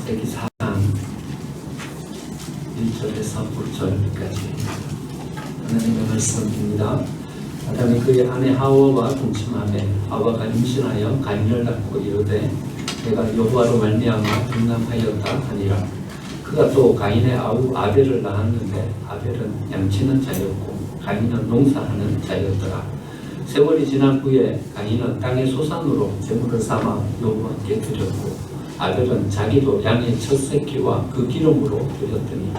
창세기 4장 1절에서 9절까지 하나님의 말씀입니다. 아담이 그의 아내 하와와 동침하매 하와가 임신하여 가인을 낳고 이르되 내가 여호와로 말미암아 등남하였다 하니라. 그가 또 가인의 아우 아벨을 낳았는데 아벨은 양치는 자였고 가인은 농사하는 자였더라. 세월이 지난 후에 가인은 땅의 소산으로 제물을 삼아 여호와께 드렸고 아벨은 자기도 양의 첫 새끼와 그 기름으로 드렸더니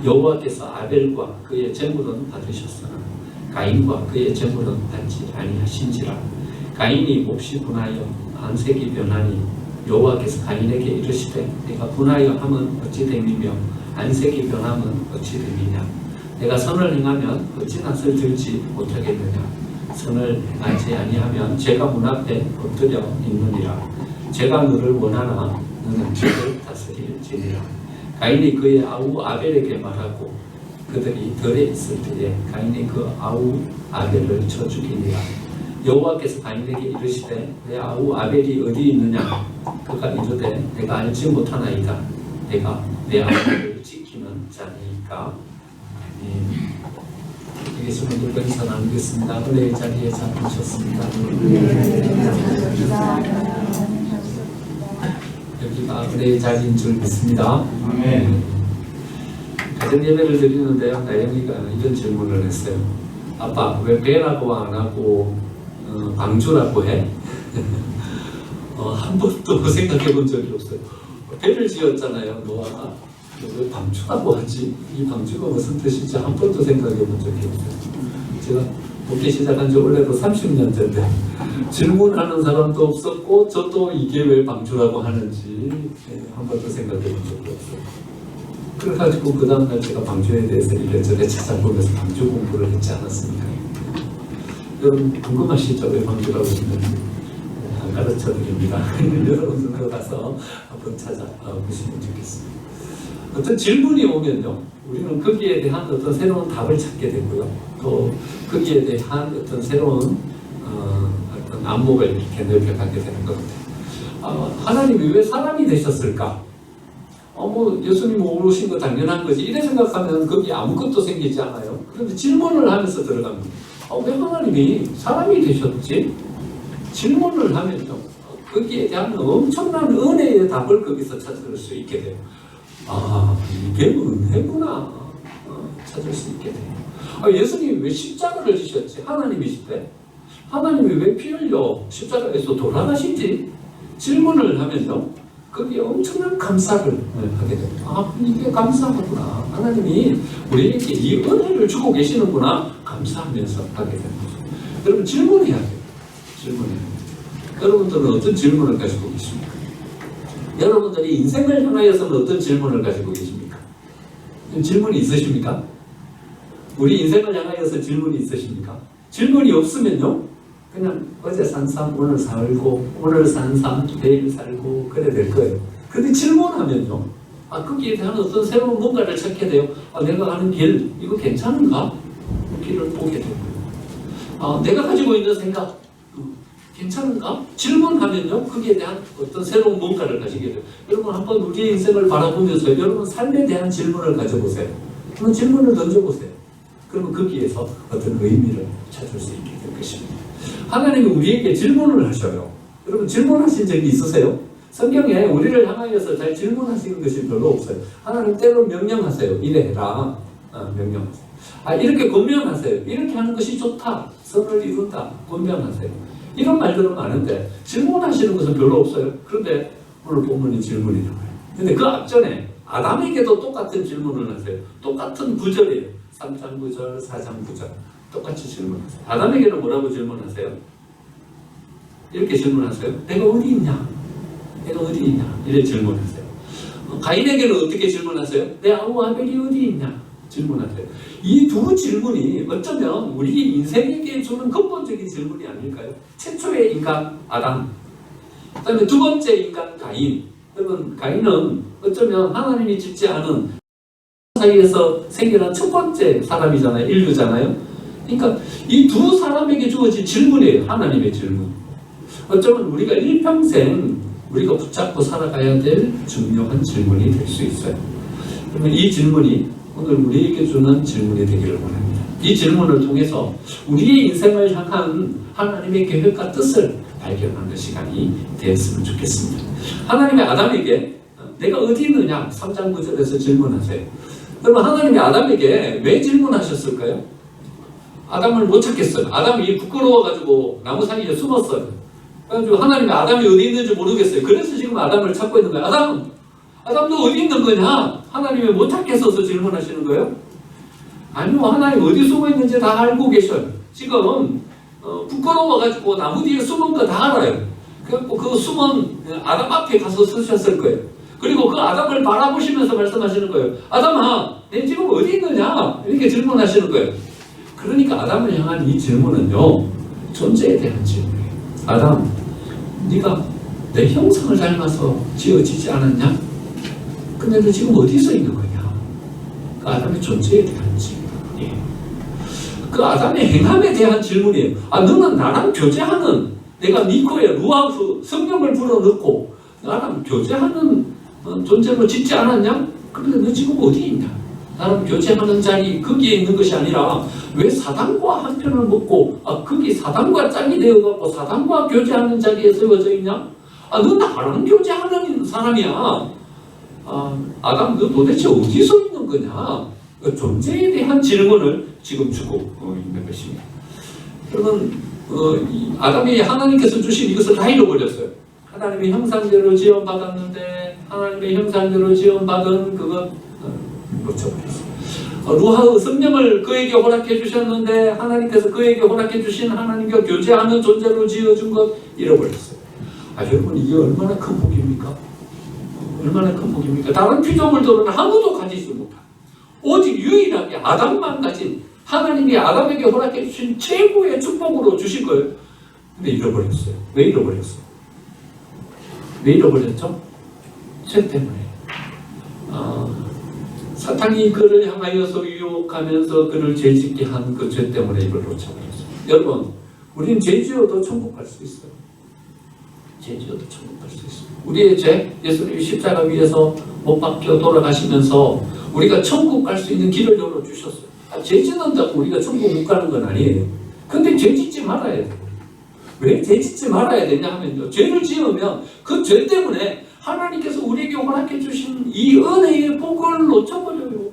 여호와께서 아벨과 그의 제물은 받으셨으나 가인과 그의 제물은 받지 아니하신지라. 가인이 몹시 분하여 안색이 변하니 여호와께서 가인에게 이르시되 내가 분하여 함은 어찌 됨이며 안색이 변함은 어찌 됨이냐. 내가 선을 행하면 어찌 낯을 들지 못하겠느냐. 선을 행하지 아니하면 죄가 문 앞에 엎드려 있느니라. 죄가 너를 원하나 너는 죄를 다스릴지니라. 가인이 그의 아우 아벨에게 말하고 그들이 덜에 있을 때에 가인이 그 아우 아벨을 쳐 죽이니라. 여호와께서 가인에게 이르시되 내 아우 아벨이 어디 있느냐. 그가 이르되 내가 알지 못하나이다. 내가 내 아우를 지키는 자니까. 여기서 모두 인사 나누겠습니다. 은혜의 자리에 잡으셨습니다. 여기가 은혜의 자리인 줄 믿습니다. 가정 예배를 드리는데요, 나영이가 이런 질문을 했어요. 아빠, 왜 배라고 안 하고 방주라고 해? 한 번도 생각해 본 적이 없어요. 배를 지었잖아요, 노아가. 왜 방주라고 하지? 이 방주가 무슨 뜻인지 한 번도 생각해 본 적이 없어요. 제가 목회 시작한 지 올해로 30년째인데 질문하는 사람도 없었고 저도 이게 왜 방주라고 하는지 한 번도 생각해 본 적이 없어요. 그래가지고 그 다음날 제가 방주에 대해서 이래저래 찾아보면서 방주 공부를 했지 않았습니까? 여러분 궁금하시죠? 왜 방주라고 했는지 안 가르쳐 드립니다. 여러분들 가서 한번 찾아보시면 좋겠습니다. 어떤 질문이 오면요, 우리는 거기에 대한 어떤 새로운 답을 찾게 되고요, 또 거기에 대한 어떤 새로운 어떤 안목을 이렇게 넓혀가게 되는 것 같아요. 하나님이 왜 사람이 되셨을까? 예수님 오르신 거 당연한 거지. 이래 생각하면 거기 아무것도 생기지 않아요. 그런데 질문을 하면서 들어갑니다. 왜 하나님이 사람이 되셨지? 질문을 하면요, 거기에 대한 엄청난 은혜의 답을 거기서 찾을 수 있게 돼요. 이게 은혜구나. 찾을 수 있게 돼요. 예수님이 왜 십자가를 지셨지? 하나님이시대. 하나님이 왜 피 흘려 십자가에서 돌아가시지? 질문을 하면요, 거기에 엄청난 감사를 하게 됩니다. 이게 감사하구나. 하나님이 우리에게 이 은혜를 주고 계시는구나. 감사하면서 하게 되는 거죠. 여러분 질문해야 돼요. 질문해야 돼요. 여러분들은 어떤 질문을 가지고 계십니까? 여러분들이 인생을 향하여서는 어떤 질문을 가지고 계십니까? 질문이 있으십니까? 우리 인생을 향하여서 질문이 있으십니까? 질문이 없으면요, 그냥 어제 산 삶 오늘 살고 오늘 산 삶 내일 살고 그래 될 거예요. 그런데 질문하면요, 거기에 대한 어떤 새로운 뭔가를 찾게 돼요. 내가 가는 길 이거 괜찮은가? 길을 보게 되고요. 내가 가지고 있는 생각 괜찮은가? 질문하면요, 거기에 대한 어떤 새로운 뭔가를 가지게 돼요. 여러분 한번 우리의 인생을 바라보면서 여러분 삶에 대한 질문을 가져보세요. 한번 질문을 던져보세요. 그러면 거기에서 어떤 의미를 찾을 수 있게 될 것입니다. 하나님이 우리에게 질문을 하셔요. 여러분 질문하신 적이 있으세요? 성경에 우리를 향하여서 잘 질문하시는 것이 별로 없어요. 하나님 때로 명령하세요. 이래 해라. 명령하세요. 이렇게 권면하세요. 이렇게 하는 것이 좋다. 선을 이룬다. 권면하세요. 이런 말들은 많은데 질문하시는 것은 별로 없어요. 그런데 오늘 본문이 질문이 나와요. 근데 그 앞전에 아담에게도 똑같은 질문을 하세요. 똑같은 구절이에요. 3장 9절, 4장 9절 똑같이 질문하세요. 아담에게는 뭐라고 질문하세요? 이렇게 질문하세요. 내가 어디 있냐? 내가 어디 있냐? 이렇게 질문하세요. 가인에게는 어떻게 질문하세요? 내 아우 아벨이 어디 있냐? 질문하세요. 이 두 질문이 어쩌면 우리 인생에게 주는 근본적인 질문이 아닐까요? 최초의 인간 아담, 그 다음에 두 번째 인간 가인. 여러분 가인은 어쩌면 하나님이 짓지 않은 사이에서 생겨난 첫 번째 사람이잖아요. 인류잖아요. 그러니까 이 두 사람에게 주어진 질문이에요. 하나님의 질문. 어쩌면 우리가 일평생 우리가 붙잡고 살아가야 될 중요한 질문이 될 수 있어요. 그러면 이 질문이 오늘 우리에게 주는 질문이 되기를 원합니다. 이 질문을 통해서 우리의 인생을 향한 하나님의 계획과 뜻을 발견하는 시간이 되었으면 좋겠습니다. 하나님이 아담에게 내가 어디 있느냐 3장 9절에서 질문하세요. 그러면 하나님이 아담에게 왜 질문하셨을까요? 아담을 못 찾겠어요. 아담이 부끄러워가지고 나무 사이에 숨었어요. 그래가지고 하나님이 아담이 어디 있는지 모르겠어요. 그래서 지금 아담을 찾고 있는 거예요. 아담도 어디 있는 거냐? 하나님이 못 찾겠어서 질문하시는 거예요? 아니요, 하나님 어디 숨어 있는지 다 알고 계셔요. 지금 부끄러워가지고 나무 뒤에 숨은 거 다 알아요. 그래갖고 그 숨은 아담 앞에 가서 서셨을 거예요. 그리고 그 아담을 바라보시면서 말씀하시는 거예요. 아담아, 내 지금 어디 있느냐? 이렇게 질문하시는 거예요. 그러니까 아담을 향한 이 질문은요, 존재에 대한 질문이에요. 아담, 네가 내 형상을 닮아서 지어지지 않았냐? 근데 너 지금 어디서 있는 거냐? 그 아담의 존재에 대한 질문이에요. 그 아담의 행함에 대한 질문이에요. 너는 나랑 교제하는, 내가 네 코에 루아흐 성령을 불어넣고 나랑 교제하는 존재로 짓지 않았냐? 그런데 너 지금 어디 있냐? 나랑 교제하는 자리 거기에 있는 것이 아니라 왜 사단과 한 편을 먹고 거기 사단과 짝이 되어갖고 사단과 교제하는 자리에 세워져 있냐? 너 나랑 교제하는 사람이야. 아담 너 도대체 어디서 있는 거냐? 존재에 대한 질문을 지금 주고 있는 것입니다. 여러분 아담이 하나님께서 주신 이것을 다 잃어버렸어요. 하나님의 형상대로 지원받았는데 하나님의 형상대로 지원받은 그것 놓쳐버렸어요. 루아흐 성령을 그에게 허락해 주셨는데 하나님께서 그에게 허락해 주신 하나님과 교제하는 존재로 지어준 것 잃어버렸어요. 여러분 이게 얼마나 큰 복입니까? 얼마나 큰 복입니까? 다른 피조물들은 아무도 가지지 못한 오직 유일하게 아담만 가진 하나님이 아담에게 허락해 주신 최고의 축복으로 주신 거예요. 근데 잃어버렸어요. 왜 잃어버렸어요? 왜 잃어버렸죠? 죄 때문에. 사탄이 그를 향하여서 유혹하면서 그를 죄짓게 한 그 죄 때문에 이걸 놓쳐버렸어요. 여러분, 우리는 죄지어도 천국 갈 수 있어요. 죄지어도 천국 갈 수 있어요. 우리의 죄, 예수님이 십자가 위에서 못 박혀 돌아가시면서 우리가 천국 갈 수 있는 길을 열어주셨어요. 죄 짓는다고 우리가 천국 못 가는 건 아니에요. 근데 죄 짓지 말아야 돼요. 왜 죄 짓지 말아야 되냐 하면요. 죄를 지으면 그 죄 때문에 하나님께서 우리에게 허락해 주신 이 은혜의 복을 놓쳐버려요.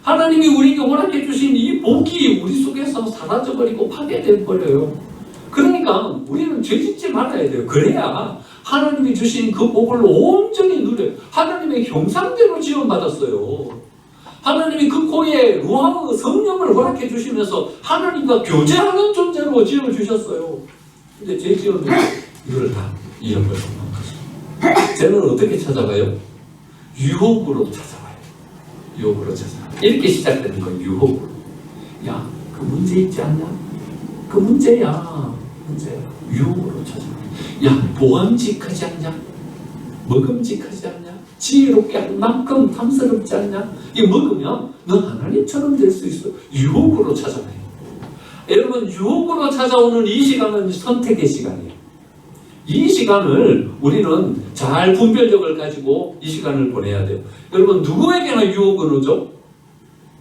하나님이 우리에게 허락해 주신 이 복이 우리 속에서 사라져버리고 파괴돼버려요. 그러니까 우리는 죄 짓지 말아야 돼요. 그래야 하나님이 주신 그 복을 온전히 누려요. 하나님의 형상대로 지원받았어요. 하나님이 그 코에 루아흐 성령을 허락해 주시면서 하나님과 교제하는 존재로 지어주셨어요. 근데 죄 지으면 이걸 다 잃어버리는 거죠. 죄는 어떻게 찾아가요? 유혹으로 찾아가요. 유혹으로 찾아가요. 이렇게 시작되는 거예요. 유혹으로. 야, 그 문제 있지 않냐? 그 문제야. 문제야. 유혹으로 찾아가요. 야, 보암직하지 않냐? 먹음직하지 않냐? 지혜롭게 할 만큼 탐스럽지 않냐? 이거 먹으면 너 하나님처럼 될 수 있어. 유혹으로 찾아가요. 여러분, 유혹으로 찾아오는 이 시간은 선택의 시간이에요. 이 시간을 우리는 잘 분별력을 가지고 이 시간을 보내야 돼요. 여러분, 누구에게나 유혹은 오죠?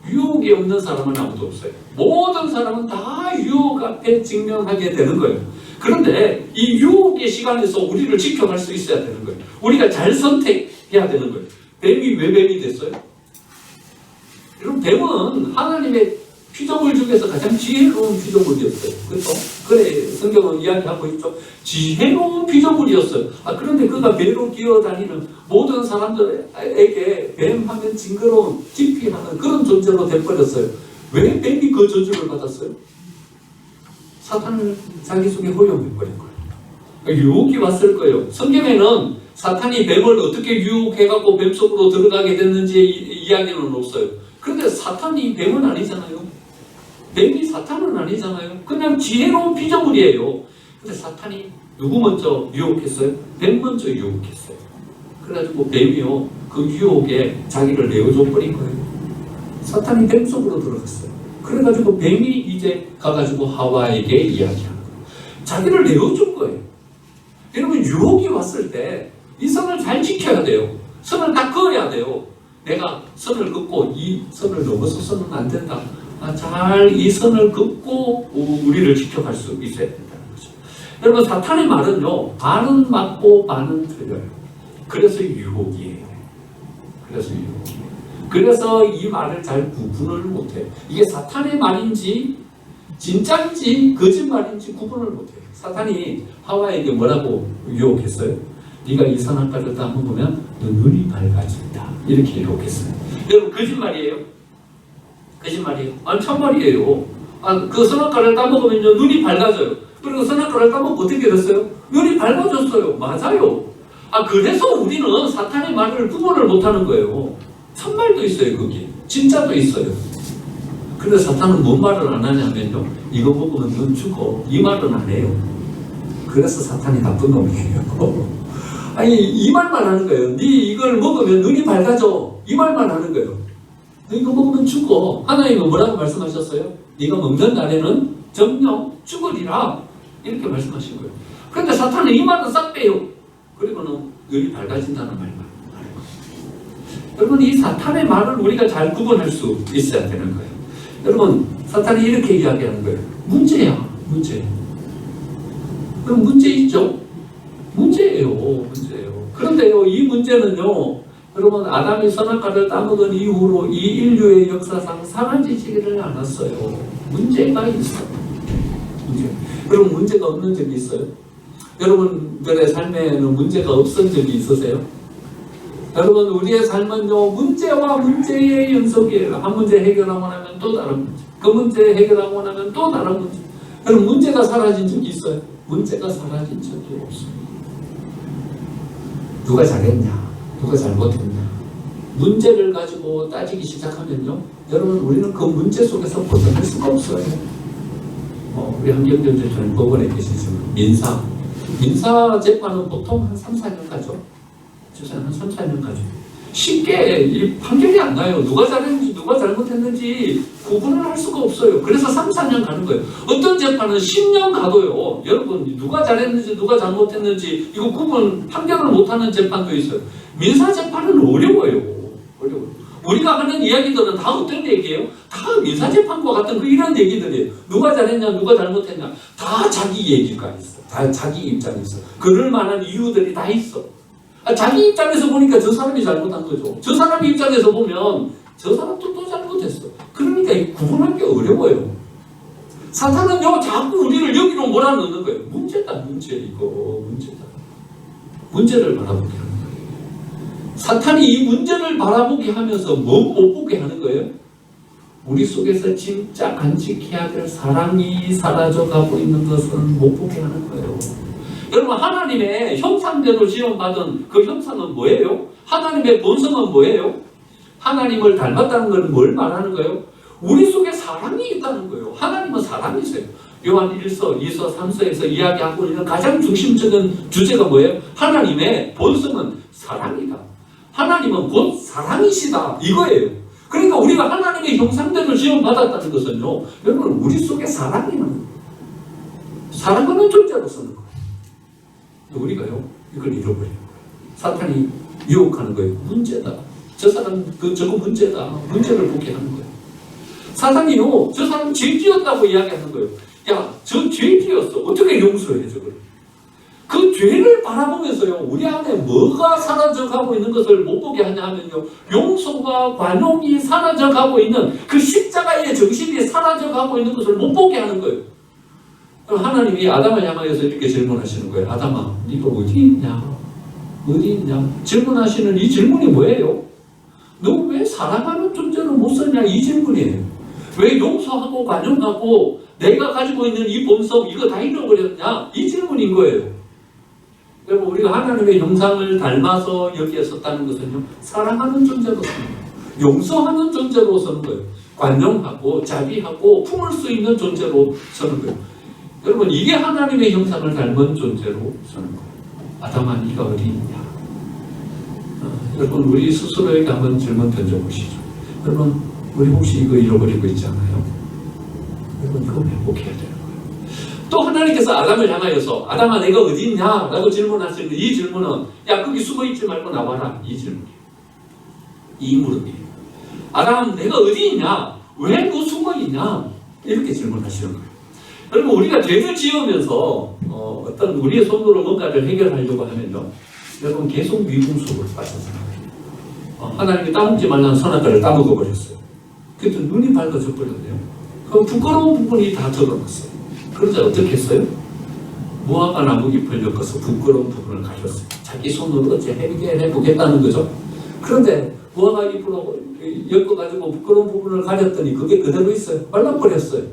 유혹이 없는 사람은 아무도 없어요. 모든 사람은 다 유혹 앞에 직면하게 되는 거예요. 그런데 이 유혹의 시간에서 우리를 지켜갈 수 있어야 되는 거예요. 우리가 잘 선택해야 되는 거예요. 뱀이 왜 뱀이 됐어요? 여러분, 뱀은 하나님의 피조물 중에서 가장 지혜로운 피조물이었어요. 그렇죠? 그래, 성경은 이야기하고 있죠. 지혜로운 피조물이었어요. 그런데 그가 배로 기어다니는 모든 사람들에게 뱀하면 징그러운, 기피하는 그런 존재로 돼버렸어요. 왜 뱀이 그 저주를 받았어요? 사탄을 자기 속에 허용해버린 거예요. 유혹이 왔을 거예요. 성경에는 사탄이 뱀을 어떻게 유혹해갖고 뱀 속으로 들어가게 됐는지 이야기는 없어요. 그런데 사탄이 뱀은 아니잖아요. 뱀이 사탄은 아니잖아요. 그냥 지혜로운 피조물이에요. 근데 사탄이 누구 먼저 유혹했어요? 뱀 먼저 유혹했어요. 그래가지고 뱀이요, 그 유혹에 자기를 내어줘 버린 거예요. 사탄이 뱀 속으로 들어갔어요. 그래가지고 뱀이 이제 가가지고 하와에게 이야기하는 거예요. 자기를 내어준 거예요. 여러분 유혹이 왔을 때 이 선을 잘 지켜야 돼요. 선을 딱 그어야 돼요. 내가 선을 긋고 이 선을 넘어서서는 안 된다. 잘 이 선을 긋고 우리를 지켜갈 수 있어야 된다는 거죠. 여러분 사탄의 말은요, 반은 맞고 반은 틀려요. 그래서 유혹이에요. 그래서 이 말을 잘 구분을 못해요. 이게 사탄의 말인지 진짜인지 거짓말인지 구분을 못해요. 사탄이 하와에게 뭐라고 유혹했어요? 네가 이 선악과를 따먹으면 너 눈이 밝아진다. 이렇게 유혹했어요. 여러분 거짓말이에요? 아니 참말이에요. 그 선악과를 따먹으면요 눈이 밝아져요. 그리고 선악과를 따먹고 어떻게 됐어요? 눈이 밝아졌어요. 맞아요. 그래서 우리는 사탄의 말을 구분을 못하는 거예요. 참말도 있어요. 거기 진짜도 있어요. 근데 사탄은 뭔 말을 안 하냐면요, 이거 먹으면 넌 죽어. 이 말은 안 해요. 그래서 사탄이 나쁜 놈이에요. 이 말만 하는 거예요. 네 이걸 먹으면 눈이 밝아져. 이 말만 하는 거예요. 너 이거 먹으면 죽어. 하나님은 뭐라고 말씀하셨어요? 네가 먹는 날에는 정녕 죽으리라. 이렇게 말씀하신 거예요. 그런데 사탄은 이 말은 싹 빼요. 그리고는 눈이 밝아진다는 말만 하는 거예요. 여러분 이 사탄의 말을 우리가 잘 구분할 수 있어야 되는 거예요. 여러분 사탄이 이렇게 이야기하는 거예요. 문제야. 그럼 문제 있죠? 문제예요. 그런데요, 이 문제는요, 여러분 아담이 선악과를 따먹은 이후로 이 인류의 역사상 사라지지를 않았어요. 문제가 있어요. 여러분 문제가 없는 적이 있어요? 여러분들의 삶에는 문제가 없은 적이 있으세요? 여러분 우리의 삶은요, 문제와 문제의 연속이에요. 한 문제 해결하고 나면 또 다른 문제, 그 문제 해결하고 나면 또 다른 문제. 여러분 문제가 사라진 적이 있어요? 문제가 사라진 적이 없어요. 누가 잘했냐, 누가 잘못했냐, 문제를 가지고 따지기 시작하면요, 여러분 우리는 그 문제 속에서 벗어날 수가 없어요. 우리 한경전 대표님 법원에 계시지만 민사 재판은 보통 한 3-4년 가죠. 한 3-4년 가죠. 쉽게 판결이 안 나요. 누가 잘했는지 누가 잘못했는지 구분을 할 수가 없어요. 그래서 3-4년 가는 거예요. 어떤 재판은 10년 가도요, 여러분 누가 잘했는지 누가 잘못했는지 이거 구분 판결을 못하는 재판도 있어요. 민사 재판은 어려워요. 우리가 하는 이야기들은 다 어떤 얘기예요? 다 민사 재판과 같은 이런 얘기들이에요. 누가 잘했냐 누가 잘못했냐 다 자기 얘기가 있어. 다 자기 입장이 있어. 그럴 만한 이유들이 다 있어. 자기 입장에서 보니까 저 사람이 잘못한 거죠. 저 사람 입장에서 보면 저 사람도 또 잘못했어. 그러니까 구분하기 어려워요. 사탄은요 자꾸 우리를 여기로 몰아넣는 거예요. 문제다. 문제를 바라보게 하는 거예요. 사탄이 이 문제를 바라보게 하면서 못 보게 하는 거예요? 우리 속에서 진짜 간직해야 될 사랑이 사라져가고 있는 것은 못 보게 하는 거예요. 여러분 하나님의 형상대로 지원받은 그 형상은 뭐예요? 하나님의 본성은 뭐예요? 하나님을 닮았다는 건 뭘 말하는 거예요? 우리 속에 사랑이 있다는 거예요. 하나님은 사랑이세요. 요한 1서, 2서, 3서에서 이야기하고 있는 가장 중심적인 주제가 뭐예요? 하나님의 본성은 사랑이다. 하나님은 곧 사랑이시다. 이거예요. 그러니까 우리가 하나님의 형상대로 지원받았다는 것은요, 여러분 우리 속에 사랑이 있는 거예요. 사랑하는 존재로서는 거예요. 우리가요 이걸 잃어버리는 거예요. 사탄이 유혹하는 거예요. 문제다. 저 사람 저거 문제다. 문제를 보게 하는 거예요. 사탄이요 저 사람 죄 지었다고 이야기하는 거예요. 야, 저 죄 지었어. 어떻게 용서해 저걸? 그 죄를 바라보면서요 우리 안에 뭐가 사라져가고 있는 것을 못 보게 하냐 하면요, 용서와 관용이 사라져가고 있는 그 십자가의 정신이 사라져가고 있는 것을 못 보게 하는 거예요. 하나님이 아담을 향하여서 이렇게 질문하시는 거예요. 아담아, 네가 어디 있냐? 질문하시는 이 질문이 뭐예요? 너 왜 사랑하는 존재로 못 사냐? 이 질문이에요. 왜 용서하고 관용하고 내가 가지고 있는 이 본성 이거 다 잃어버렸냐? 이 질문인 거예요. 여러분 우리가 하나님의 형상을 닮아서 여기에 섰다는 것은요, 사랑하는 존재로 서는 거예요. 용서하는 존재로 서는 거예요. 관용하고 자비하고 품을 수 있는 존재로 서는 거예요. 여러분 이게 하나님의 형상을 닮은 존재로 서는 거예요. 아담아 네가 어디 있냐? 여러분 우리 스스로에게 한번 질문 던져보시죠. 여러분 우리 혹시 이거 잃어버리고 있잖아요. 여러분 이거 회복해야 되는 거예요. 또 하나님께서 아담을 향하여서 아담아 내가 어디 있냐? 라고 질문하시는 이 질문은 야 거기 숨어있지 말고 나와라 이 질문이에요. 이 물음이에요. 아담 내가 어디 있냐? 왜 너 숨어있냐? 이렇게 질문하시는 거예요. 여러분 우리가 죄를 지으면서 어떤 우리의 손으로 뭔가를 해결하려고 하면요, 여러분 계속 미궁 속으로 빠져들어요. 하나님이 따먹지 말라는 선악과를 따먹어 버렸어요. 그래서 눈이 밝아져 버렸네요. 그 부끄러운 부분이 다 드러났어요. 그러자 어떻게 했어요? 무화과 나무 잎을 엮어서 부끄러운 부분을 가렸어요. 자기 손으로 어째 해결해 보겠다는 거죠. 그런데 무화과 잎으로 엮어가지고 부끄러운 부분을 가렸더니 그게 그대로 있어요. 말라버렸어요.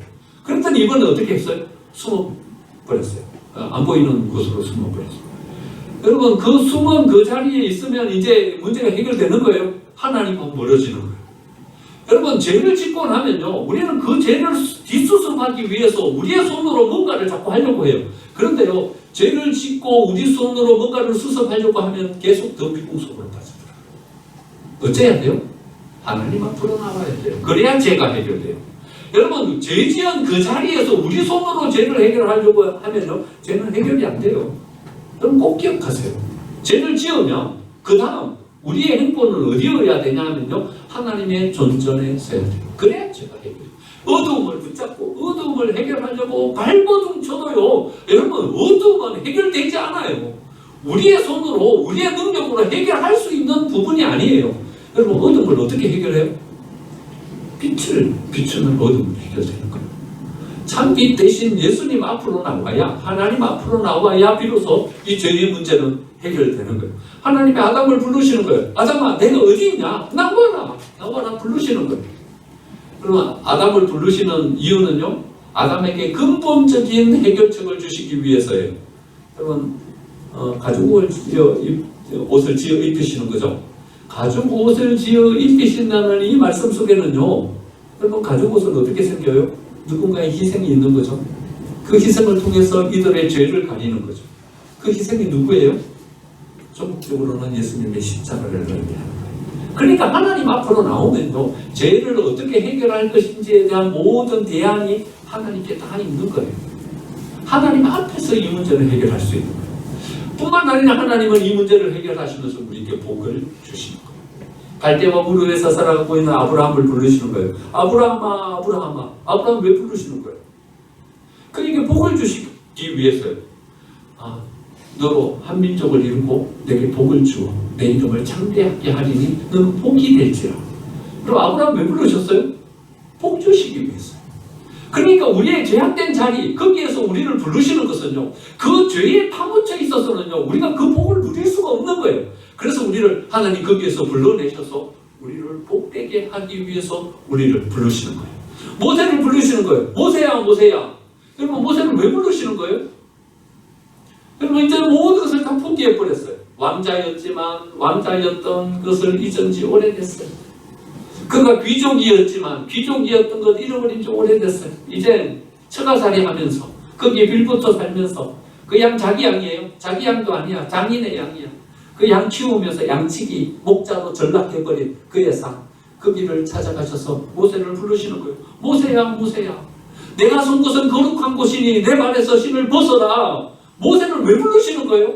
그랬더니 이번에 어떻게 했어요? 숨어버렸어요. 안 보이는 곳으로 숨어버렸어요. 여러분 그 숨은 그 자리에 있으면 이제 문제가 해결되는 거예요. 하나님과 멀어지는 거예요. 여러분 죄를 짓고 나면요, 우리는 그 죄를 뒷수습하기 위해서 우리의 손으로 뭔가를 자꾸 하려고 해요. 그런데요, 죄를 짓고 우리 손으로 뭔가를 수습하려고 하면 계속 더 미궁 속으로 빠져들어요. 어째야 돼요? 하나님 앞으로 나와야 돼요. 그래야 죄가 해결돼요. 여러분 죄 지은 그 자리에서 우리 손으로 죄를 해결하려고 하면요, 죄는 해결이 안 돼요. 여러분 꼭 기억하세요. 죄를 지으면 그 다음 우리의 행보는 어디여야 되냐 하면요, 하나님의 존전에 서야 돼요. 그래야 죄가 해결돼요. 어두움을 붙잡고 어두움을 해결하려고 발버둥 쳐도요, 여러분 어두움은 해결되지 않아요. 우리의 손으로 우리의 능력으로 해결할 수 있는 부분이 아니에요. 여러분 어둠을 어떻게 해결해요? 빛을 비추는 어둠을 해결되는 거예요. 참빛 대신 예수님 앞으로 나와야, 하나님 앞으로 나와야 비로소 이 죄의 문제는 해결되는 거예요. 하나님이 아담을 부르시는 거예요. 아담아 내가 어디 있냐? 나와라. 나와라 부르시는 거예요. 그러면 아담을 부르시는 이유는요, 아담에게 근본적인 해결책을 주시기 위해서예요. 여러분 가죽 옷을 지어 입히시는 거죠. 가죽 옷을 지어 입히신다는 이 말씀 속에는요, 여러분 가죽 옷은 어떻게 생겨요? 누군가의 희생이 있는 거죠. 그 희생을 통해서 이들의 죄를 가리는 거죠. 그 희생이 누구예요? 종국적으로는 예수님의 십자가를 의미하는 거예요. 그러니까 하나님 앞으로 나오면요, 죄를 어떻게 해결할 것인지에 대한 모든 대안이 하나님께 다 있는 거예요. 하나님 앞에서 이 문제를 해결할 수 있는 거예요. 뿐만 아니라 하나님은 이 문제를 해결하시면서 우리에게 복을 주시는 거예요. 갈대와 물 위에서 살아가고 있는 아브라함을 부르시는 거예요. 아브라함아, 아브라함아. 아브라함 왜 부르시는 거예요? 그에게 복을 주시기 위해서요. 너로 한 민족을 이루고 내게 복을 주어 내 이름을 창대하게 하리니 너는 복이 될지라. 그럼 아브라함 왜 부르셨어요? 복 주시기 위해서요. 그러니까 우리의 죄악된 자리, 거기에서 우리를 부르시는 것은요, 그 죄에 파묻혀 있어서는요, 우리가 그 복을 누릴 수가 없는 거예요. 그래서 우리를 하나님 거기에서 불러내셔서 우리를 복되게 하기 위해서 우리를 부르시는 거예요. 모세를 부르시는 거예요. 모세야, 모세야. 여러분 모세를 왜 부르시는 거예요? 여러분 이제 모든 것을 다 포기해버렸어요. 왕자였던 것을 잊은 지 오래됐어요. 그가 귀족이었지만 귀족이었던 것 잃어버린 지 오래됐어요. 이제 처가살이 하면서 거기에 빌붙어 살면서 그 양 자기 양이에요. 자기 양도 아니야. 장인의 양이야. 그 양 키우면서 양치기 목자로 전락해버린 그의 상, 그 길을 찾아가셔서 모세를 부르시는 거예요. 모세야, 모세야. 내가 선 곳은 거룩한 곳이니 내 발에서 신을 벗어라. 모세를 왜 부르시는 거예요?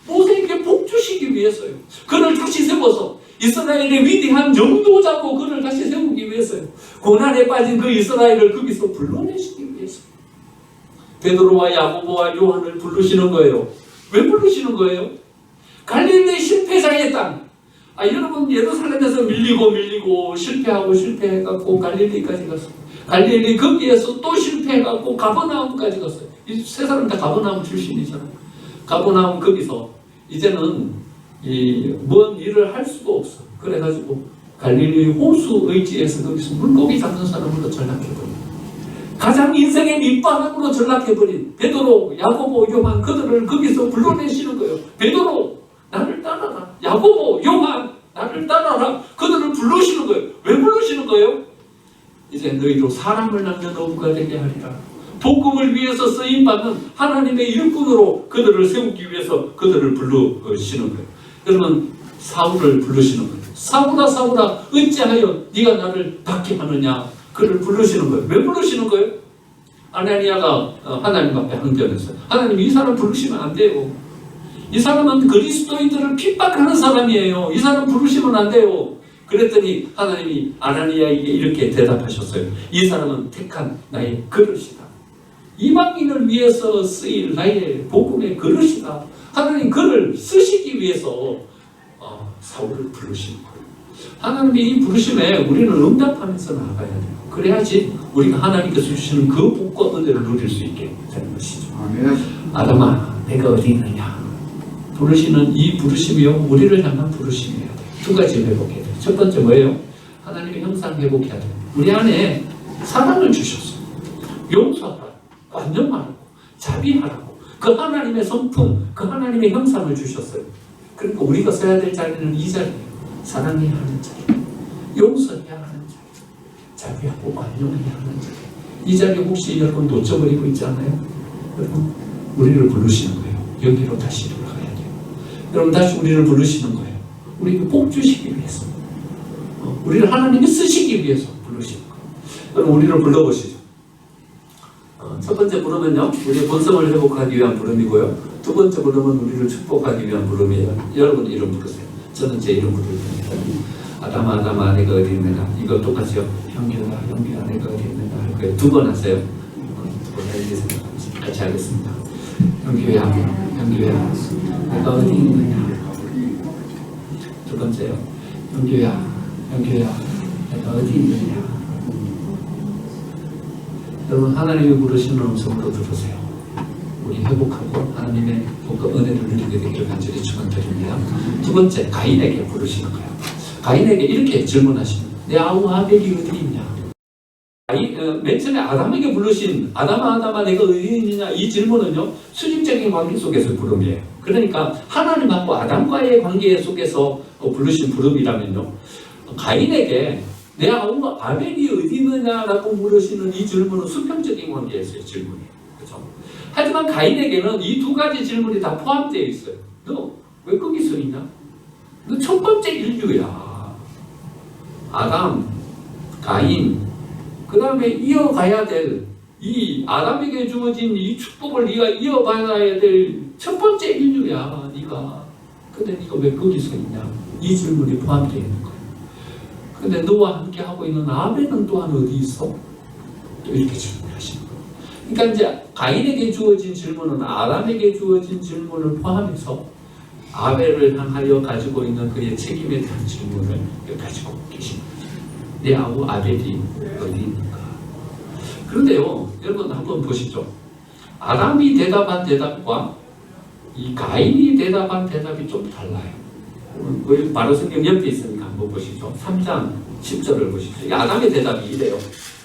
모세에게 복 주시기 위해서요. 그를 다시 세워서 이스라엘의 위대한 영도자고 그를 다시 세우기 위해서요. 고난에 빠진 그 이스라엘을 거기서 불러내시기 위해서 베드로와 야고보와 요한을 부르시는 거예요. 왜 부르시는 거예요? 갈릴리 실패자의 땅. 여러분 예루살렘에서 밀리고 실패해갖고 갈릴리까지 갔어요. 갈릴리 거기에서 또 실패해갖고 가버나움까지 갔어요. 이 세 사람 다 가버나움 출신이잖아요. 가버나움 거기서 이제는 뭔 일을 할 수가 없어. 그래가지고 갈릴리 호수 의지에서 거기서 물고기 잡는 사람으로 전락해버린, 가장 인생의 밑바닥으로 전락해버린 베드로, 야고보, 요한, 그들을 거기서 불러내시는 거예요. 베드로 나를 따라라. 야고보, 요한 나를 따라라. 그들을 부르시는 거예요. 왜 부르시는 거예요? 이제 너희로 사람을 낳는 어부가 되게 하리라. 복음을 위해서 쓰임받는 하나님의 일꾼으로 그들을 세우기 위해서 그들을 부르시는 거예요. 그러면 사울을 부르시는 거예요. 사울아, 사울아, 어찌하여 네가 나를 박해하느냐. 그를 부르시는 거예요. 왜 부르시는 거예요? 아나니아가 하나님 앞에 항변했어요. 하나님, 이 사람 부르시면 안 돼요. 이 사람은 그리스도인들을 핍박하는 사람이에요. 이 사람 부르시면 안 돼요. 그랬더니 하나님이 아나니아에게 이렇게 대답하셨어요. 이 사람은 택한 나의 그릇이다. 이방인을 위해서 쓰일 나의 복음의 그릇이다. 하나님 그를 쓰시기 위해서 사울을 부르신 거예요. 하나님이 이 부르심에 우리는 응답하면서 나아가야 돼요. 그래야지 우리가 하나님께서 주시는 그 복과 은혜를 누릴 수 있게 되는 것이죠. 아담아, 내가 어디 있느냐? 부르시는 이 부르심이요, 우리를 향한 부르심이에요. 두 가지 회복해야 돼요. 첫 번째 뭐예요? 하나님의 형상 회복해야 돼요. 우리 안에 사랑을 주셨어요. 용서하라고, 관념하라고, 자비하라고. 그 하나님의 성품, 그 하나님의 형상을 주셨어요. 그러니까 우리가 써야 될 자리는 이 자리예요. 사랑해야 하는 자리, 용서해야 하는 자리, 자비하고 관용해야 하는 자리. 이 자리 혹시 여러분 놓쳐버리고 있지 않아요? 여러분, 우리를 부르시는 거예요. 여기로 다시 돌아가야 돼요. 여러분, 다시 우리를 부르시는 거예요. 우리를 복 주시기 위해서, 우리를 하나님이 쓰시기 위해서 부르시는 거예요. 여러분, 우리를 불러보시죠. 첫 번째 부름은요, 우리의 본성을 회복하기 위한 부름이고요. 두 번째 부름은 우리를 축복하기 위한 부름이에요. 여러분 이름 부르세요. 저는 제 이름 부를 겁니다. 아담아, 아담아, 내가 어디 있느냐. 이거 똑같이요. 형규야, 형규야, 내가 어디 있느냐 할 거예요. 두 번 하세요. 두 번 해야지 생각하면서 같이 하겠습니다. 형규야, 형규야, 내가 어디 있느냐. 두 번째요. 형규야, 형규야, 내가 어디 있느냐. 여러분, 하나님이 부르시는 음성으로 들으세요. 우리 회복하고 하나님의 복과 은혜를 누리게 되기를 간절히 축원드립니다. 두 번째, 가인에게 부르시는 거예요. 가인에게 이렇게 질문하시는 거예요. 내 아우 아벨이 어디 있냐? 맨 처음에 아담에게 부르신 아담아, 아담아, 내가 어디 있느냐? 이 질문은요, 수직적인 관계 속에서 부름이에요. 그러니까 하나님하고 아담과의 관계 속에서 부르신 부름이라면요, 가인에게 내 아우 아벨이 어디 있느냐라고 물으시는 이 질문은 수평적인 관계에서의 질문이에요. 그렇죠? 하지만 가인에게는 이 두 가지 질문이 다 포함되어 있어요. 너 왜 거기 서 있냐? 너 첫 번째 인류야. 아담, 가인, 그 다음에 이어가야 될 이 아담에게 주어진 이 축복을 네가 이어받아야 될 첫 번째 인류야, 네가. 근데 네가 왜 거기 서 있냐? 이 질문이 포함되어 있는 거예요. 근데 너와 함께 하고 있는 아벨은 또한 어디 있어? 또 이렇게 질문하시는 거예요. 그러니까 이제 가인에게 주어진 질문은 아담에게 주어진 질문을 포함해서 아벨을 향하여 가지고 있는 그의 책임에 대한 질문을 가지고 계십니다. 내 아우 아벨이 어디 있는가? 그런데요, 여러분 한번 보시죠. 아담이 대답한 대답과 이 가인이 대답한 대답이 좀 달라요. 바로 성경 옆에 있으니까 한번 보시죠. 3장 10절을 보시죠. 아담의 대답이 이래요.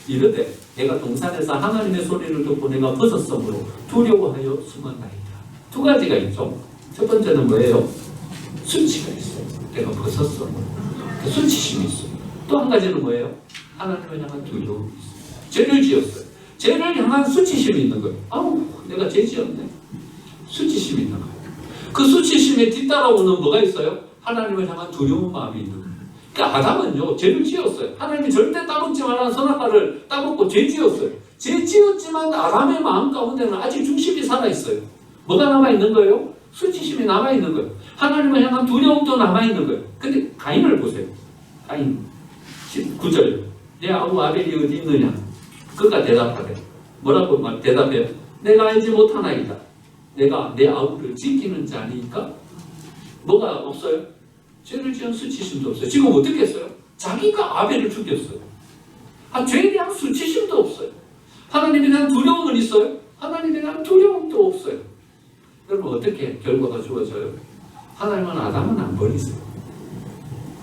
이르되 내가 동산에서 하나님의 소리를 듣고 내가 벗었으므로 두려워하여 숨었나이다. 두 가지가 있죠. 첫 번째는 뭐예요? 수치가 있어요. 내가 벗었으므로. 수치심이 있어요. 또 한 가지는 뭐예요? 하나님을 향한 두려움이 있어요. 죄를 지었어요. 죄를 향한 수치심이 있는 거예요. 아우, 내가 죄 지었네. 수치심이 있는 거예요. 그 수치심에 뒤따라오는 뭐가 있어요? 하나님을 향한 두려운 마음이 있는 거예요. 그러니까 아담은요, 죄를 지었어요. 하나님이 절대 따먹지 말라는 선악과를 따먹고 죄 지었어요. 죄 지었지만 아담의 마음 가운데는 아직 중심이 살아있어요. 뭐가 남아있는 거예요? 수치심이 남아있는 거예요. 하나님을 향한 두려움도 남아있는 거예요. 근데 가인을 보세요. 가인 19절 내 아우 아벨이 어디 있느냐? 그가 대답하래. 뭐라고 대답해요? 내가 알지 못하나이다. 내가 내 아우를 지키는 자니까 뭐가 없어요? 죄를 지은 수치심도 없어요. 지금 어떻게 했어요? 자기가 아벨을 죽였어요. 죄에 대한 수치심도 없어요. 하나님에 대한 두려움은 있어요? 하나님에 대한 두려움도 없어요. 여러분 어떻게 결과가 주어져요? 하나님은 아담은 안 버리세요.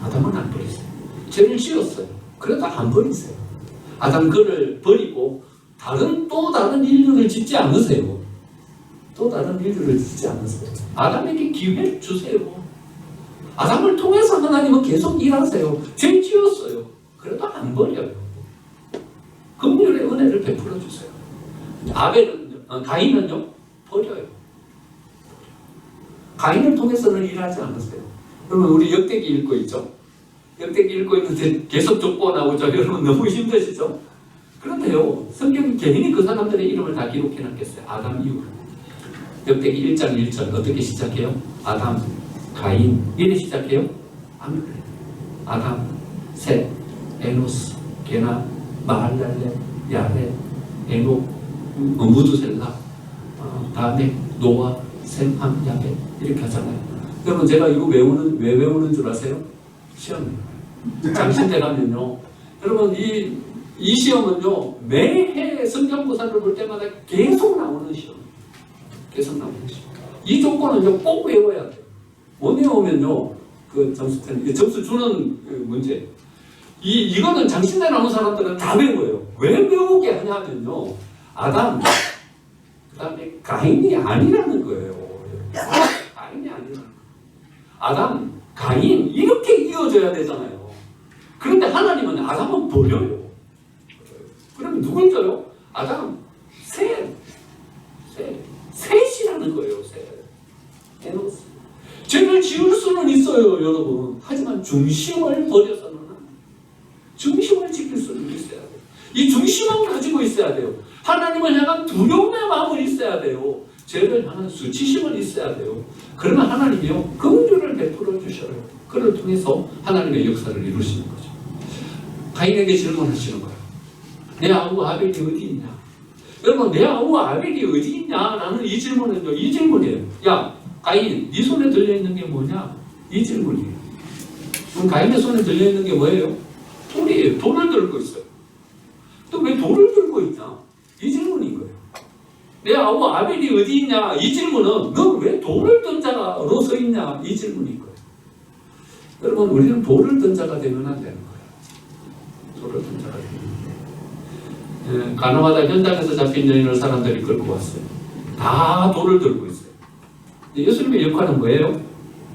아담은 안 버리세요. 죄를 지었어요. 그래도 안 버리세요. 아담 그를 버리고 또 다른 인류를 짓지 않으세요. 또 다른 인류를 짓지 않으세요. 아담에게 기회를 주세요. 아담을 통해서 하나님은 계속 일하세요. 죄 지었어요. 그래도 안 버려요. 긍휼의 은혜를 베풀어 주세요. 가인은요 버려요. 가인을 통해서는 일하지 않으세요. 여러분 우리 역대기 읽고 있죠. 역대기 읽고 있는데 계속 족보 나오죠. 여러분 너무 힘드시죠? 그런데요, 성경이 개인이 그 사람들의 이름을 다 기록해놨겠어요. 아담 이후. 역대기 1장 1절 어떻게 시작해요? 아담, 가인 이래 시작해요? 안 그래요. 아담, 셋, 에노스, 게나, 마할랄레, 야레, 에녹, 무두셀라, 다음에 노아, 셈, 함, 야벳 이렇게 하잖아요. 여러분 제가 이거 왜 외우는 줄 아세요? 시험이에요. 장신대 가면요. 여러분 이 시험은요 매해 성경구사를 볼 때마다 계속 나오는 시험. 계속 나오는 시험. 이 조건은요 꼭 외워야 돼요. 못 외우면요 그 점수 주는 문제. 이거는 장신대 나온 사람들은 다 외워요. 왜 외우게 하냐면요 아담 그 다음에 가인이 아니라는 거예요. 가인이 아니라는 거예요. 아담, 가인 이렇게 이어져야 되잖아요. 그런데 하나님은 아담은 버려요. 그러면 누굴 줘요? 아담, 셋이라는 거예요. 셋. 에노스. 죄를 지을 수는 있어요, 여러분. 하지만 중심을 버려서는 중심을 지킬 수는 있어야 돼요. 이 중심을 가지고 있어야 돼요. 하나님을 향한 두려움의 마음을 있어야 돼요. 죄를 향한 수치심은 있어야 돼요. 그러면 하나님이요 긍휼을 베풀어 주셔요. 그를 통해서 하나님의 역사를 이루시는 거죠. 가인에게 질문하시는 거예요. 내 아우 아벨이 어디 있냐? 여러분 내 아우 아벨이 어디 있냐라는 이 질문은요 이 질문이에요. 야 가인 네 손에 들려있는 게 뭐냐? 이 질문이에요. 그럼 가인의 손에 들려있는 게 뭐예요? 돌이에요. 돌을 들고 있어요. 또 왜 돌을 들고 있냐? 이 질문인 거예요. 내 아우 아벨이 어디 있냐? 이 질문은 너 왜 돌을 든 자로 서 있냐? 이 질문인 거예요. 여러분 우리는 돌을 든 자가 되면 안 되는 거예요. 돌을 든 자가 되는 거예요. 가나마다 현장에서 잡힌 여인을 사람들이 끌고 왔어요. 다 돌을 들고 있어요. 예수님의 역할은 뭐예요?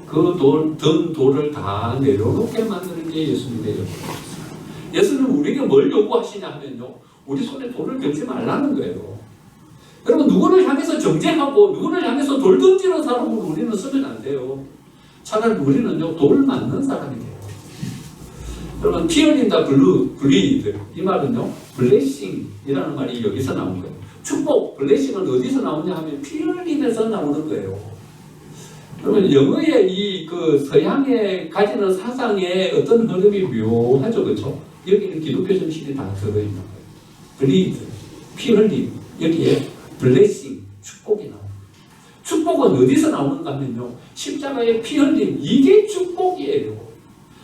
그 든 돌을 다 내려놓게 만드는 게 예수님의 역할이었어요. 예수님은 우리에게 뭘 요구하시냐 하면요. 우리 손에 돌을 들지 말라는 거예요. 여러분 누구를 향해서 정죄하고 누구를 향해서 돌 던지는 사람으로 우리는 쓰면 안 돼요. 차라리 우리는요 돌 맞는 사람이 돼요. 여러분 피 흘린다 블리드 이 말은요 블레싱이라는 말이 여기서 나온 거예요. 축복 블레싱은 어디서 나오냐 하면 피 흘림에서 나오는 거예요. 그러면 영어의 이 그 서양에 가지는 사상의 어떤 흐름이 묘하죠, 그렇죠? 여기는 기독교 정신이 다 들어있는 거예요. 블리드 피 흘림 여기에 블레싱, 축복이 나옵니다. 축복은 어디서 나오는가 하면요. 십자가의 피 흘림, 이게 축복이에요.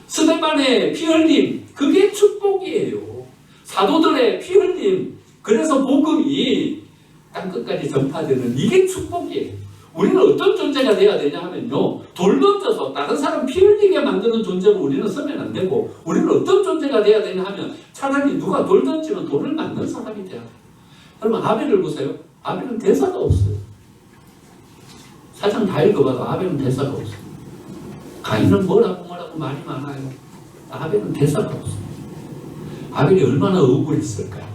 스데반의 피 흘림, 그게 축복이에요. 사도들의 피 흘림, 그래서 복음이 땅끝까지 전파되는 이게 축복이에요. 우리는 어떤 존재가 돼야 되냐 하면요. 돌 던져서 다른 사람 피 흘리게 만드는 존재로 우리는 서면 안 되고 우리는 어떤 존재가 돼야 되냐 하면 차라리 누가 돌 던지면 돌을 맞는 사람이 돼야 돼요. 여러분 아벨을 보세요. 아벨은 대사가 없어요. 사장 다 읽어봐도 아벨은 대사가 없어요. 가인은 뭐라고 말이 많아요. 아벨은 대사가 없어요. 아벨이 얼마나 억울했을까요?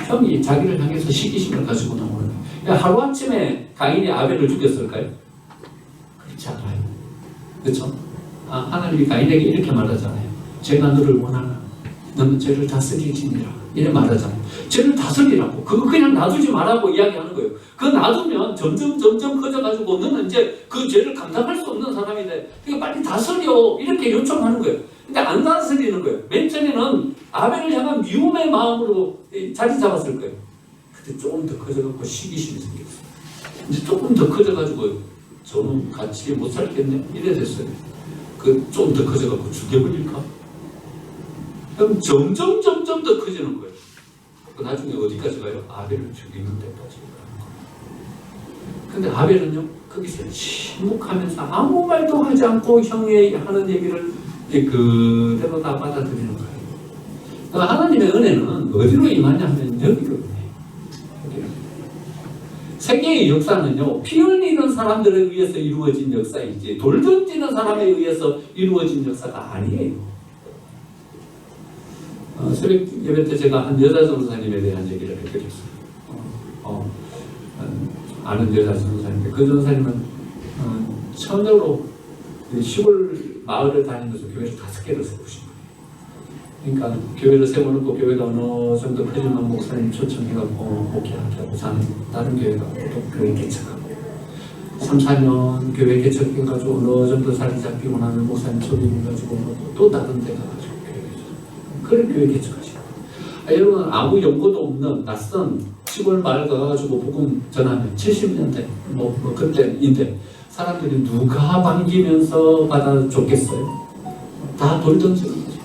형이 자기를 향해서 시기심을 가지고 나오는 거예요. 하루아침에 가인이 아벨을 죽였을까요? 그렇지 않아요. 그렇죠? 하나님이 가인에게 이렇게 말하잖아요. 제가 너를 원하나 너는 죄를 다스리게 지니라 이래 말하잖아요. 죄를 다스리라고 그거 그냥 놔두지 말라고 이야기하는 거예요. 그거 놔두면 점점 커져가지고 너는 이제 그 죄를 감당할 수 없는 사람이 돼. 그러니까 빨리 다스려 이렇게 요청하는 거예요. 근데 안 다스리는 거예요. 맨 처음에는 아벨을 향한 미움의 마음으로 자리 잡았을 거예요. 근데 조금 더 커져갖고 시기심이 생겼어요. 이제 조금 더 커져가지고 저는 같이 못 살겠네 이래 됐어요. 그 좀 더 커져갖고 죽여버릴까? 그럼 점점 더 커지는 거예요. 그 나중에 어디까지 가요? 아벨을 죽이는 데까지 가는 거예요. 근데 아벨은요 거기서 침묵하면서 아무 말도 하지 않고 형이 하는 얘기를 그대로 다 받아들이는 거예요. 그러니까 하나님의 은혜는 어디로 임하냐 하면 여기로 임해요. 세계의 역사는요 피 흘리는 사람들에 의해서 이루어진 역사이지 돌 던지는 사람에 의해서 이루어진 역사가 아니에요. 새벽 예배 때 제가 한 여자 전도사님에 대한 얘기를 해드렸어요. 아는 여자 전도사님인데 그 전도사님은 처음으로 시골 마을을 다니면서 교회를 5개를 세우신 거예요. 그러니까 교회를 세워놓고 교회가 어느 정도 커지면 목사님 초청해갖고 목회하게 하고 다른 교회가 또 교회 개척하고 3, 4년 교회 개척해가지고 어느 정도 자리 잡히고 나면 목사님 초빙해가지고 또 다른 데 가가지고 교회 개척. 그런 교회 개척하시고. 여러분 아무 연고도 없는 낯선 시골 마을 가가지고 복음 전하면 70년대 그때인데 사람들이 누가 반기면서 받아줬겠어요? 다 돌 던지는 거죠.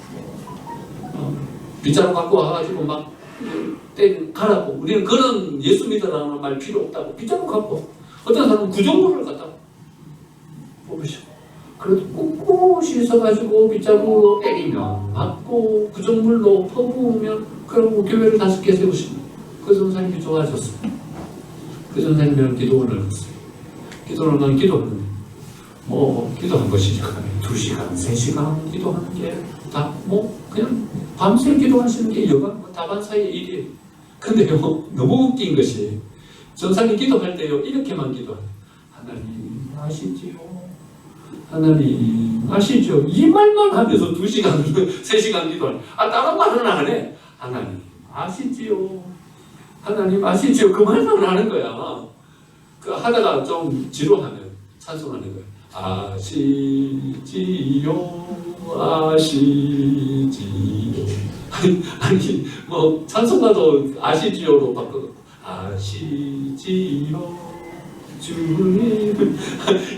빗자루 갖고 와가지고 막 가라고. 우리는 그런 예수 믿으라는 말 필요 없다고. 빗자루 갖고 어떤 사람은 구정물을 갖다 뽑으시고 그래도 꿋꿋이 있어가지고 빗자루로 때리면 맞고 구정물로 퍼부으면 그러고 교회를 5개 세우시면 그 전사님이 좋아졌어요. 그 전사님이랑 기도원을 갔어요. 기도원을 가면 기도하는데 기도한 것이 2시간, 3시간 기도하는 게 다 그냥 밤새 기도하시는 게 여간 다반사의 일이에요. 근데요 너무 웃긴 것이 전사님 기도할 때요 이렇게만 기도해요. 하나님 아시지요? 하나님 아시죠? 이 말만 하면서 2시간, 3시간 기도하는. 다른 말은 안 해. 하나님 아시지요? 하나님 아시지요? 그 말만 하는 거야. 그 하다가 좀 지루하면 찬송하는 거야. 아시지요? 아시지요? 아니 찬송가도 아시지요로 바꿔. 아시지요? 주님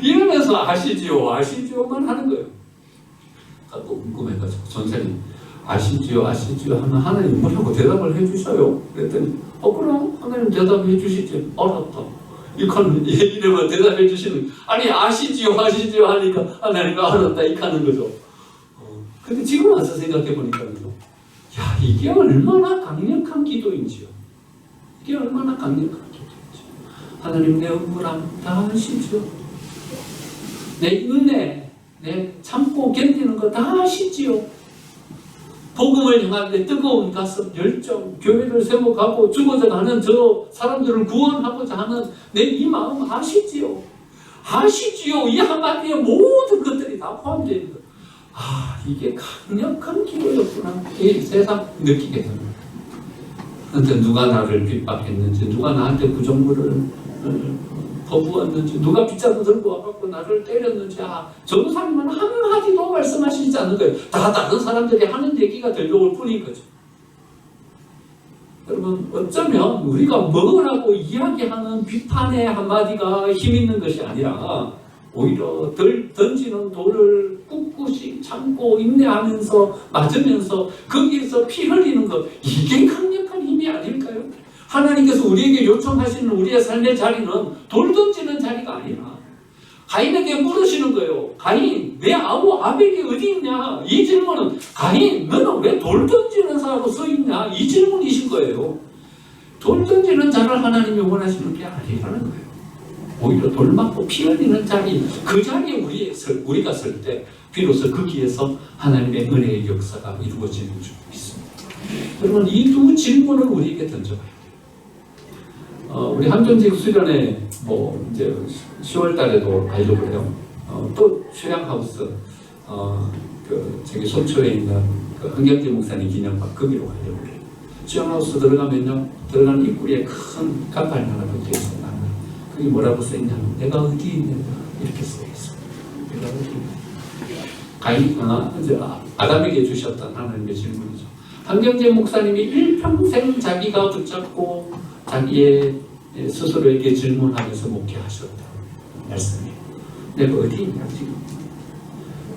이러면서 아시지요만 하는 거예요. 궁금해가지고 전사님 아시지요 하면 하나님 뭐라고 대답을 해주셔요. 그랬더니 그럼 하나님 대답해 주시지. 알았다. 이러면 대답해 주시는. 아니 아시지요 하니까 하나님가 알았다 이카는 거죠. 근데 지금 와서 생각해 보니까요. 야 이게 얼마나 강력한 기도인지요. 이게 얼마나 강력한 기도인지. 하나님 내 억울함 다 아시죠? 내 인내, 내 참고 견디는 거 다 아시지요? 복음을 향할 때 뜨거운 가슴, 열정, 교회를 세워가고 죽어져 가는 저 사람들을 구원하고자 하는 내 이 마음 아시지요? 아시지요? 이 한마디에 모든 것들이 다 포함되어 있는 것. 이게 강력한 기도였구나. 이 세상 느끼게 됩니다. 그런데 누가 나를 핍박했는지, 누가 나한테 부정물을 퍼부었는지, 누가 빗자루 들고 와갖고 나를 때렸는지, 전도사님은 한마디도 말씀하시지 않는 거예요. 다 다른 사람들이 하는 얘기가 들려올 뿐인 거죠. 여러분, 어쩌면 우리가 뭐라고 이야기하는 비판의 한마디가 힘 있는 것이 아니라 오히려 던지는 돌을 꿋꿋이 참고 인내하면서 맞으면서 거기에서 피 흘리는 것, 이게 강력한 힘이 아닐까요? 하나님께서 우리에게 요청하시는 우리의 삶의 자리는 돌 던지는 자리가 아니라 가인에게 물으시는 거예요. 가인, 내 아우 아벨이 어디 있냐? 이 질문은 가인, 너는 왜 돌 던지는 사람으로 서 있냐? 이 질문이신 거예요. 돌 던지는 자를 하나님이 원하시는 게 아니라는 거예요. 오히려 돌 맞고 피 흘리는 자리, 그 자리에 우리가 설 때 비로소 거기에서 하나님의 은혜의 역사가 이루어지는 줄 믿습니다. 여러분, 이 두 질문을 우리에게 던져봐요. 우리 한전직 수련회 이제 10월 달에도 가려고 해요. 또 휴양하우스 저기 속초에 있는 그 한경재 목사님 기념관 거기로 가려고 해요. 휴양하우스 들어가면요, 들어가는 입구에 큰 간판 하나 붙어 있어요. 그게 뭐라고 써있냐면 내가 어디 있느냐 이렇게 써있어요. 내가 어디 있느냐. 이제 아담에게 주셨던 하나님의 질문이죠. 한경재 목사님이 일평생 자기가 붙잡고 자기의 스스로에게 질문하면서 목회하셨다 말씀이에요. 내가 어디 있냐 지금.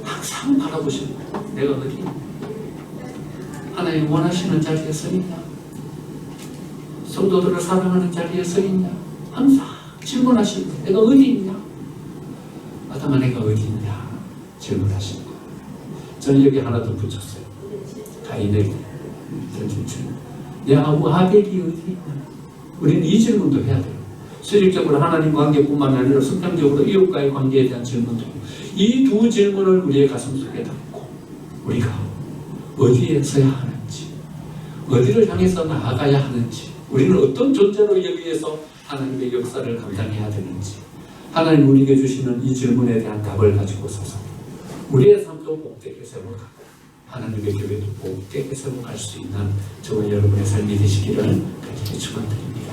항상 바라보시는 거예요. 내가 어디 있냐. 하나님 원하시는 자리에 서 있냐. 성도들을 사랑하는 자리에 서 있냐. 항상 질문하시는 거예요. 내가 어디 있냐. 아담아 내가 어디 있냐 질문하시는 거예요. 저는 여기 하나 더 붙였어요. 가인에게 던진 질문. 내 아우 아벨이 어디 있냐. 우리는 이 질문도 해야 돼요. 수직적으로 하나님 관계뿐만 아니라 성경적으로 이웃과의 관계에 대한 질문도. 이 두 질문을 우리의 가슴 속에 담고 우리가 어디에 서야 하는지, 어디를 향해서 나아가야 하는지, 우리는 어떤 존재로 여기에서 하나님의 역사를 감당해야 되는지, 하나님 우리에게 주시는 이 질문에 대한 답을 가지고 서서 우리의 삶도 복되게 세워가고 하나님의 교회도 복되게 세워갈 수 있는 저와 여러분의 삶이 되시기를 간절히 축원드립니다.